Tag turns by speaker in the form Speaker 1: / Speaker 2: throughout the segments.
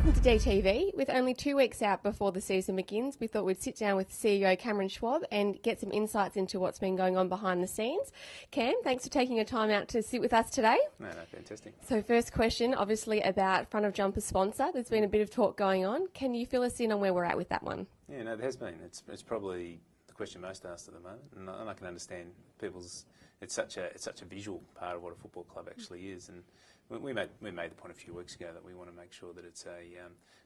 Speaker 1: Welcome to DTV. With only 2 weeks out before the season begins, we thought we'd sit down with CEO Cameron Schwab and get some insights into what's been going on behind the scenes. Cam, thanks for taking your time out to sit with us today.
Speaker 2: No, fantastic.
Speaker 1: So first question, obviously about front of jumper sponsor. There's been a bit of talk going on. Can you fill us in on where we're at with that one?
Speaker 2: Yeah, no, there has been. It's probably the question most asked at the moment, and I can understand people's. It's such a visual part of what a football club actually is, and we made the point a few weeks ago that we want to make sure that it's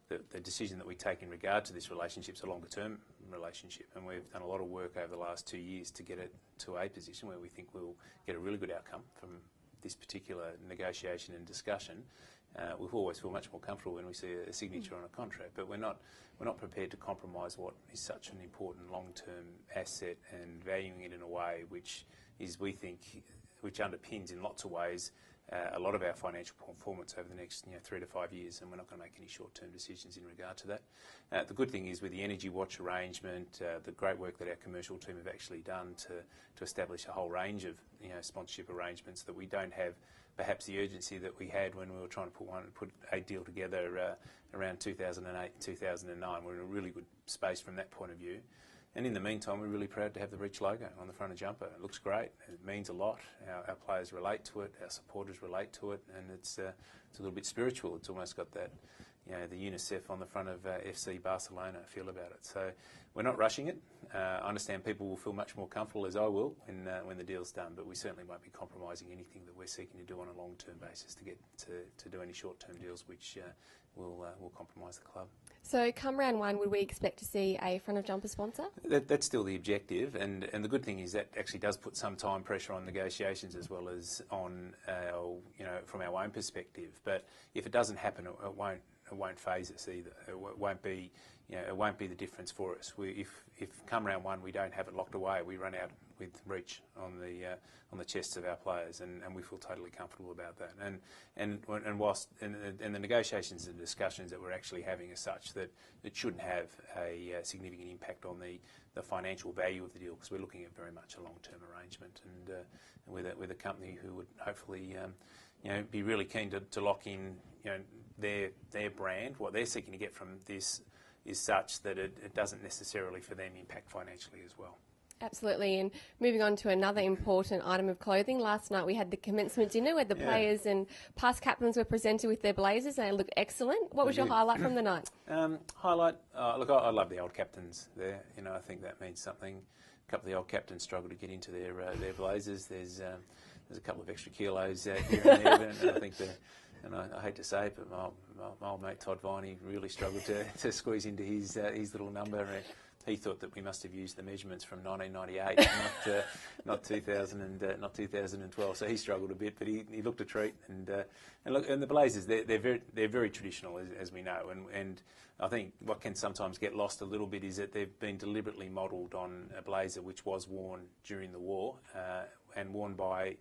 Speaker 2: the decision that we take in regard to this relationship is a longer term relationship, and we've done a lot of work over the last 2 years to get it to a position where we think we'll get a really good outcome from this particular negotiation and discussion. We'll always feel much more comfortable when we see a signature on a contract, but we're not prepared to compromise what is such an important long-term asset and valuing it in a way which is, we think, which underpins in lots of ways a lot of our financial performance over the next 3 to 5 years, and we're not going to make any short-term decisions in regard to that. The good thing is with the Energy Watch arrangement, the great work that our commercial team have actually done to establish a whole range of sponsorship arrangements, that we don't have perhaps the urgency that we had when we were trying to put a deal together around 2008, 2009. We're in a really good space from that point of view. And in the meantime, we're really proud to have the Reach logo on the front of jumper. It looks great. It means a lot. Our players relate to it. Our supporters relate to it, and it's a little bit spiritual. It's almost got that, the UNICEF on the front of FC Barcelona feel about it. So we're not rushing it. I understand people will feel much more comfortable, as I will, when the deal's done. But we certainly won't be compromising anything that we're seeking to do on a long-term basis to get to do any short-term deals which will compromise the club.
Speaker 1: So come round one, would we expect to see a front of jumper sponsor?
Speaker 2: That's still the objective, and the good thing is that actually does put some time pressure on negotiations as well as on from our own perspective. But if it doesn't happen, it won't phase us either. It won't be the difference for us. If come round one we don't have it locked away, we run out with Reach on the chests of our players, and we feel totally comfortable about that. And whilst the negotiations and discussions that we're actually having are such that it shouldn't have a significant impact on the financial value of the deal, because we're looking at very much a long-term arrangement, and with a company who would hopefully be really keen to lock in their brand. What they're seeking to get from this is such that it doesn't necessarily for them impact financially as well.
Speaker 1: Absolutely, and moving on to another important item of clothing. Last night we had the commencement dinner where the players and past captains were presented with their blazers, and they looked excellent. What was your highlight from the night?
Speaker 2: Highlight? Look, I love the old captains there. I think that means something. A couple of the old captains struggle to get into their blazers. There's a couple of extra kilos here and there, and I think and I hate to say it, but my old mate Todd Viney really struggled to squeeze into his little number. He thought that we must have used the measurements from 1998, not 2012. So he struggled a bit, but he looked a treat. And the blazers, they're very traditional, as we know. And I think what can sometimes get lost a little bit is that they've been deliberately modelled on a blazer which was worn during the war and worn by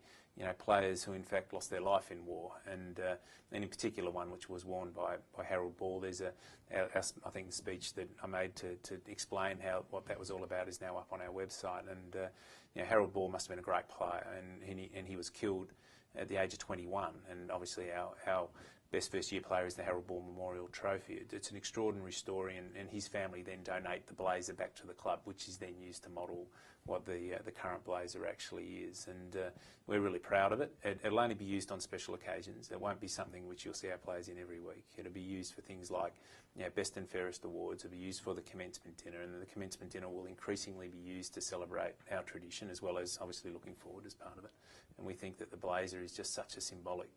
Speaker 2: players who in fact lost their life in war, and in particular one which was worn by Harold Ball. There's I think the speech that I made to explain what that was all about is now up on our website, and Harold Ball must have been a great player, and he was killed at the age of 21, and obviously our best first year player is the Harold Ball Memorial Trophy. It's an extraordinary story, and his family then donate the blazer back to the club, which is then used to model what the current blazer actually is, and we're really proud of it. It'll only be used on special occasions. It won't be something which you'll see our players in every week. It'll be used for things like Best and Fairest Awards. It'll be used for the commencement dinner, and the commencement dinner will increasingly be used to celebrate our tradition, as well as obviously looking forward as part of it. And we think that the blazer is just such a symbolic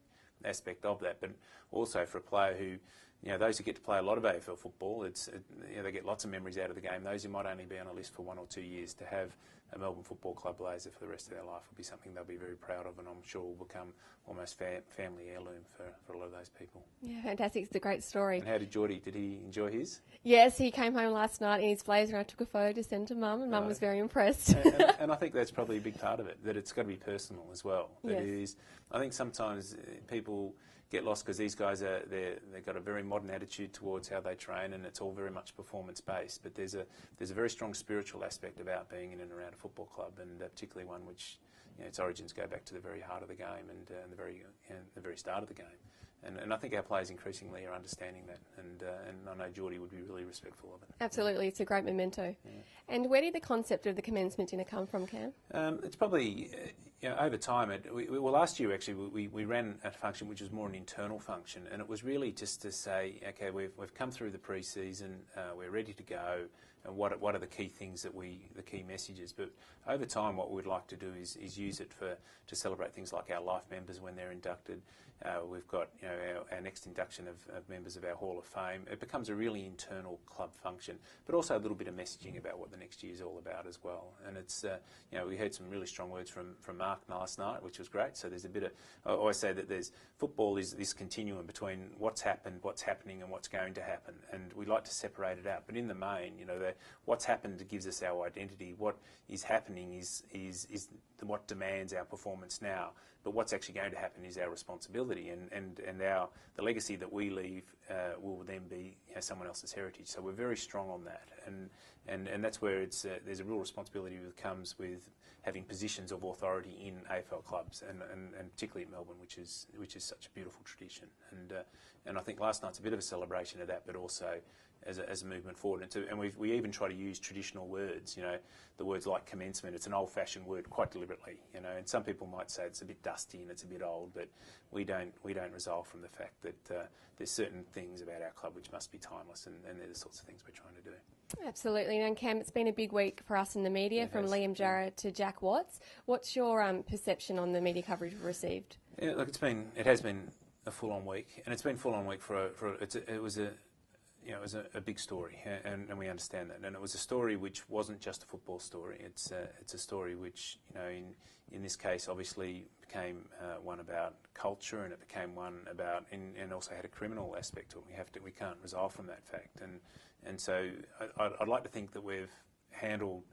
Speaker 2: aspect of that, but also for a player who, those who get to play a lot of AFL football, they get lots of memories out of the game. Those who might only be on a list for 1 or 2 years, to have a Melbourne Football Club blazer for the rest of their life will be something they'll be very proud of, and I'm sure will become almost family heirloom for a lot of those people. Yeah,
Speaker 1: fantastic. It's a great story.
Speaker 2: And how did Geordie? Did he enjoy his?
Speaker 1: Yes, he came home last night in his blazer, and I took a photo to send to Mum, and Mum was very impressed.
Speaker 2: and I think that's probably a big part of it, that it's got to be personal as well. I think sometimes people get lost because these guys they've got a very modern attitude towards how they train, and it's all very much performance based. But there's a very strong spiritual aspect about being in and around a football club, and particularly one which its origins go back to the very heart of the game and the very start of the game. And I think our players increasingly are understanding that, and I know Geordie would be really respectful of it.
Speaker 1: Absolutely, it's a great memento. Yeah. And where did the concept of the commencement dinner come from, Cam?
Speaker 2: It's probably, over time, well, last year actually we ran a function which was more an internal function, and it was really just to say, okay, we've come through the pre-season, we're ready to go, and what are the key things the key messages. But over time, what we'd like to do is use it to celebrate things like our life members when they're inducted. We've got our next induction of members of our Hall of Fame. It becomes a really internal club function, but also a little bit of messaging about what the next year is all about as well. And it's we heard some really strong words from Mark last night, which was great. So there's a bit of, I always say that football is this continuum between what's happened, what's happening, and what's going to happen, and we like to separate it out. But in the main, what's happened gives us our identity. What is happening is what demands our performance now. But what's actually going to happen is our responsibility, and the legacy that we leave will then be someone else's heritage. So we're very strong on that, and that's where there's a real responsibility that comes with having positions of authority in AFL clubs, and particularly at Melbourne, which is such a beautiful tradition. And I think last night's a bit of a celebration of that, but also as a movement forward. And we even try to use traditional words, the words like commencement. It's an old-fashioned word quite deliberately, and some people might say it's a bit dusty and it's a bit old, but we don't resolve from the fact that there's certain things about our club which must be timeless, and they're the sorts of things we're trying to do.
Speaker 1: Absolutely. And Cam, it's been a big week for us in the media, from Liam Jarrett to Jack Watts. What's your perception on the media coverage we've received?
Speaker 2: Yeah, look, it has been a full-on week, and it's been full-on week it was a big story, and we understand that. And it was a story which wasn't just a football story. It's a story which, in this case, obviously became one about culture, and it became one about, and also had a criminal aspect to it. We can't resolve from that fact. And so I'd like to think that we've handled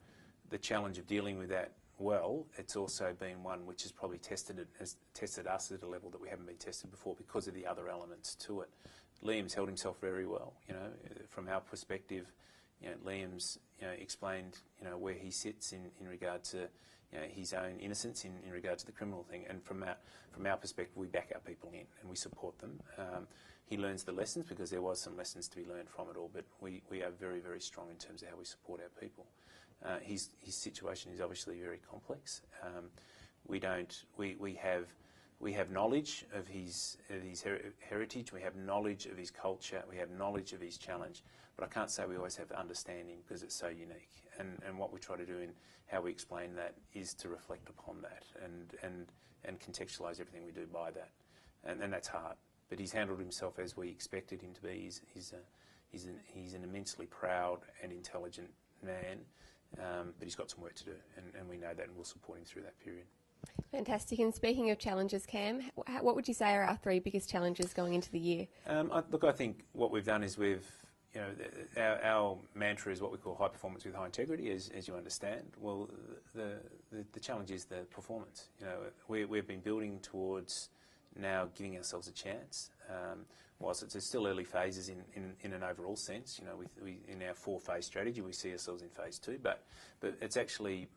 Speaker 2: the challenge of dealing with that well. It's also been one which has probably tested us at a level that we haven't been tested before because of the other elements to it. Liam's held himself very well, from our perspective. Liam's explained where he sits in regard to his own innocence in regard to the criminal thing, and from our perspective, we back our people in and we support them. He learns the lessons because there was some lessons to be learned from it all, but we are very, very strong in terms of how we support our people. His situation is obviously very complex. We have knowledge of his heritage, we have knowledge of his culture, we have knowledge of his challenge, but I can't say we always have understanding because it's so unique. And what we try to do in how we explain that is to reflect upon that and contextualise everything we do by that. And that's hard. But he's handled himself as we expected him to be. He's an immensely proud and intelligent man, but he's got some work to do, and we know that, and we'll support him through that period.
Speaker 1: Fantastic. And speaking of challenges, Cam, what would you say are our three biggest challenges going into the year?
Speaker 2: I think what we've done is our mantra is what we call high performance with high integrity, as you understand. Well, the challenge is the performance. We've been building towards now giving ourselves a chance. Whilst it's still early phases in an overall sense, we in our 4-phase strategy we see ourselves in phase 2, but it's actually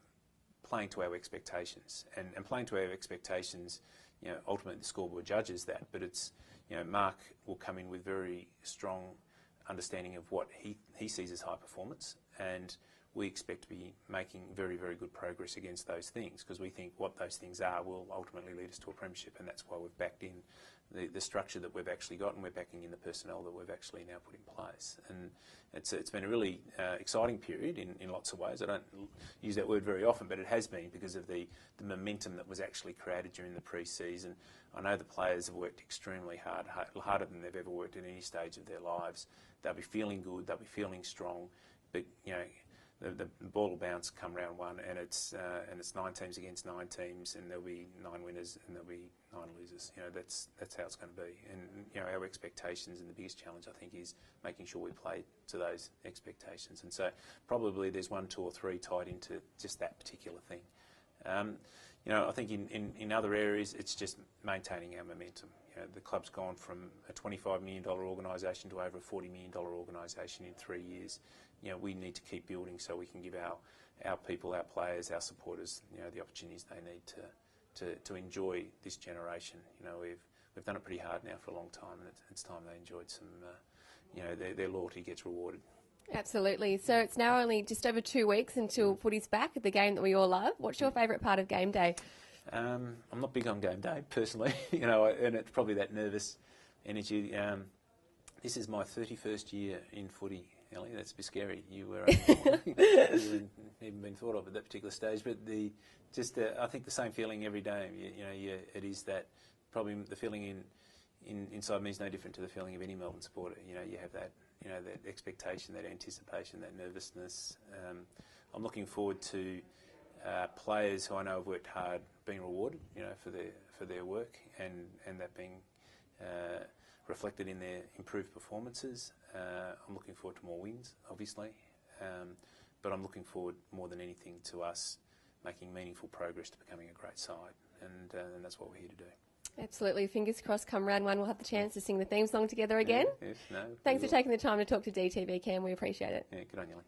Speaker 2: playing to our expectations, and playing to our expectations, ultimately the scoreboard judges that, but it's, Mark will come in with very strong understanding of what he sees as high performance, and we expect to be making very, very good progress against those things, because we think what those things are will ultimately lead us to a premiership, and that's why we've backed in the structure that we've actually got, and we're backing in the personnel that we've actually now put in place. And it's been a really exciting period in lots of ways. I don't use that word very often, but it has been because of the momentum that was actually created during the pre-season. I know the players have worked extremely hard, harder than they've ever worked at any stage of their lives. They'll be feeling good, they'll be feeling strong, but the ball will bounce come round one, and it's 9 teams against 9 teams, and there'll be 9 winners and there'll be 9 losers. That's how it's going to be. And our expectations, and the biggest challenge I think is making sure we play to those expectations. And so probably there's 1, 2 or 3 tied into just that particular thing. I think in other areas it's just maintaining our momentum. The club's gone from a $25 million organisation to over a $40 million organisation in 3 years. We need to keep building so we can give our people, our players, our supporters, the opportunities they need to enjoy this generation. we've done it pretty hard now for a long time, and it's time they enjoyed some, their loyalty gets rewarded.
Speaker 1: Absolutely. So it's now only just over 2 weeks until footy's back at the game that we all love. What's your favourite part of game day?
Speaker 2: I'm not big on game day personally, and it's probably that nervous energy. This is my 31st year in footy, Ellie. That's a bit scary. You were only even been thought of at that particular stage, but I think the same feeling every day. It is that probably the feeling inside me is no different to the feeling of any Melbourne supporter. You have that. That expectation, that anticipation, that nervousness. I'm looking forward to players who I know have worked hard being rewarded, for their work, and that being reflected in their improved performances. I'm looking forward to more wins, obviously, but I'm looking forward more than anything to us making meaningful progress to becoming a great side, and that's what we're here to do.
Speaker 1: Absolutely. Fingers crossed come round one we'll have the chance to sing the theme song together again.
Speaker 2: Yes, no.
Speaker 1: Thanks for taking the time to talk to DTV, Cam. We appreciate it.
Speaker 2: Yeah, good on you, Lee.